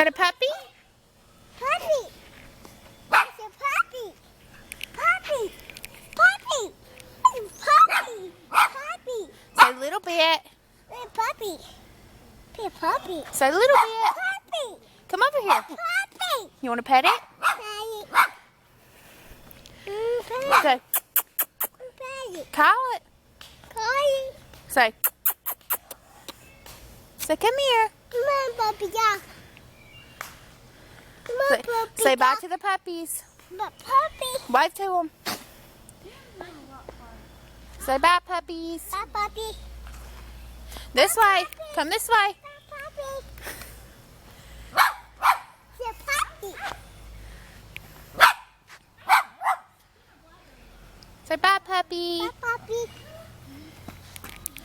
that a puppy? Puppy. It's a puppy. Puppy. Puppy. Puppy. Puppy. Say a little bit. It's a puppy. It's a puppy. Say a little bit. Puppy. Come over here. Puppy. You want to pet it? Say, call it. Say, come here. Come on, puppy. Come on, Say, puppy. say bye to the puppies. Puppy. Wave to them. Say bye, puppies. Bye, puppy. This way. Come this way. Puppy. It's a puppy. Say bye, puppy. Bye, puppy.